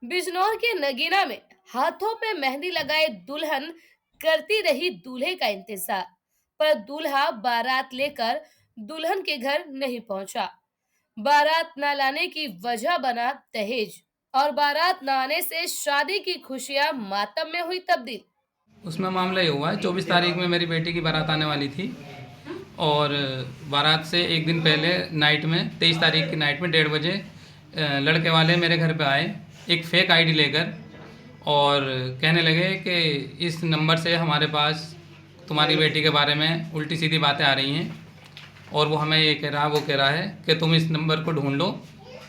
बिजनौर के नगीना में हाथों पे मेहंदी लगाए दुल्हन करती रही दूल्हे का इंतजार, पर दूल्हा बारात लेकर दुल्हन के घर नहीं पहुंचा। बारात न लाने की वजह बना दहेज, और बारात न आने से शादी की खुशियां मातम में हुई तब्दील। उसमें मामला ये हुआ है, 24 तारीख में मेरी बेटी की बारात आने वाली थी। और बारात से एक दिन पहले नाइट में 23 तारीख की नाइट में 1:30 बजे लड़के वाले मेरे घर पे आए एक फ़ेक आईडी लेकर। और कहने लगे कि इस नंबर से हमारे पास तुम्हारी बेटी के बारे में उल्टी सीधी बातें आ रही हैं, और वो हमें ये कह रहा वो कह रहा है कि तुम इस नंबर को ढूंढ लो,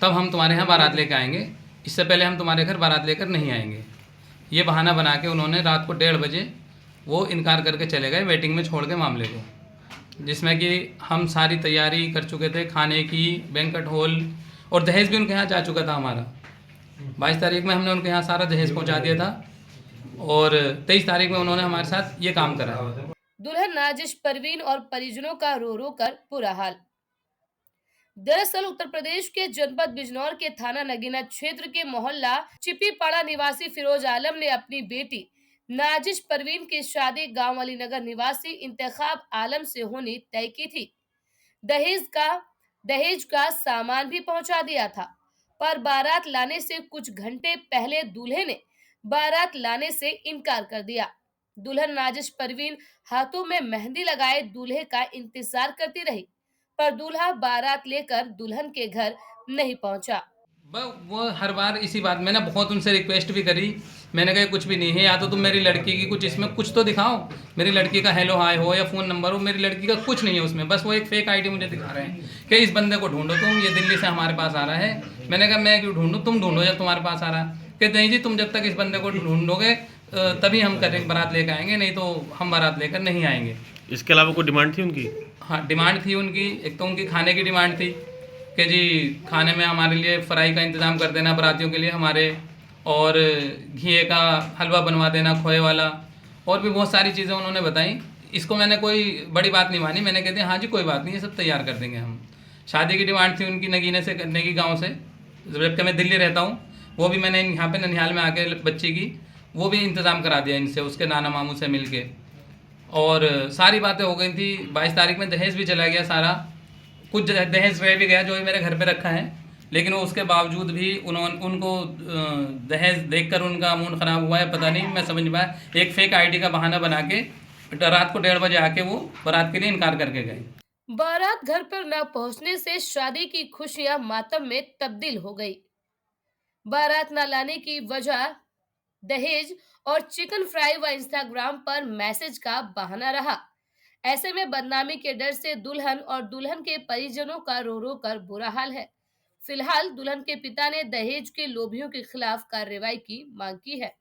तब हम तुम्हारे यहाँ बारात लेकर आएंगे। इससे पहले हम तुम्हारे घर बारात लेकर नहीं आएंगे। ये बहाना बना के उन्होंने रात को 1:30 बजे वो इनकार करके चले गए वेटिंग में छोड़ के मामले को, जिसमें कि हम सारी तैयारी कर चुके थे खाने की, बैंक्वेट हॉल, और दहेज भी उनके यहाँ जा चुका था हमारा। 22 तारीख में हमने उनके यहाँ सारा दहेज पहुँचा दिया था, और 23 तारीख में उन्होंने हमारे साथ ये काम करा। दुल्हन नाजिश परवीन और परिजनों का रो रो कर बुरा हाल। दरअसल उत्तर प्रदेश के जनपद बिजनौर के थाना नगीना क्षेत्र के मोहल्ला चिपीपाड़ा निवासी फिरोज आलम ने अपनी बेटी नाजिश परवीन की शादी गांव अली नगर निवासी इंतखाब आलम से होनी तय की थी। दहेज का दहेज का सामान भी पहुंचा दिया था, पर बारात लाने से कुछ घंटे पहले दूल्हे ने बारात लाने से इनकार कर दिया। दुल्हन नाजिश परवीन हाथों में मेहंदी लगाए दूल्हे का इंतजार करती रही, पर दूल्हा बारात लेकर दुल्हन के घर नहीं पहुंचा। वो हर बार इसी बात मैंने बहुत उनसे रिक्वेस्ट भी करी। मैंने कहा कुछ भी नहीं है, या तो तुम मेरी लड़की की कुछ इसमें कुछ तो दिखाओ, मेरी लड़की का हेलो हाय हो या फ़ोन नंबर हो। मेरी लड़की का कुछ नहीं है उसमें, बस वो एक फ़ेक आईडी मुझे दिखा रहे हैं कि इस बंदे को ढूंढो तुम, ये दिल्ली से हमारे पास आ रहा है। मैंने कहा मैं क्यों ढूंढूं, तुम ढूंढो जब तुम्हारे पास आ रहा है। कि नहीं जी, तुम जब तक इस बंदे को ढूंढोगे तभी हम करें बारात लेकर आएंगे, नहीं तो हम बारात लेकर नहीं आएंगे। इसके अलावा कोई डिमांड थी उनकी? हाँ, डिमांड थी उनकी। एक तो उनकी खाने की डिमांड थी कि जी खाने में हमारे लिए फ्राई का इंतज़ाम कर देना बारातियों के लिए हमारे, और घिए का हलवा बनवा देना खोए वाला, और भी बहुत सारी चीज़ें उन्होंने बताई। इसको मैंने कोई बड़ी बात नहीं मानी। मैंने कह दिया हाँ जी कोई बात नहीं, ये सब तैयार कर देंगे हम। शादी की डिमांड थी उनकी नगीने से, नगी गाँव से, जबकि मैं दिल्ली रहता हूँ। वो भी मैंने यहाँ पे ननिहाल में आके बच्ची की वो भी इंतज़ाम करा दिया इनसे, उसके नाना मामू से मिल के। और सारी बातें हो गई थी। 22 तारीख में दहेज भी चला गया सारा, कुछ दहेज रह भी गया जो मेरे घर पे रखा है, लेकिन वो उसके बावजूद भी उनको दहेज देखकर उनका मूड ख़राब हुआ है, पता नहीं मैं समझ नहीं पाया। एक फेक आईडी का बहाना बना के रात को 1:30 बजे आके वो बारात के लिए इनकार करके गए। बारात घर पर न पहुंचने से शादी की खुशियां मातम में तब्दील हो गई। बारात न लाने की वजह दहेज और चिकन फ्राई व इंस्टाग्राम पर मैसेज का बहाना रहा। ऐसे में बदनामी के डर से दुल्हन और दुल्हन के परिजनों का रो रो कर बुरा हाल है। फिलहाल दुल्हन के पिता ने दहेज के लोभियों के खिलाफ कार्रवाई की मांग की है।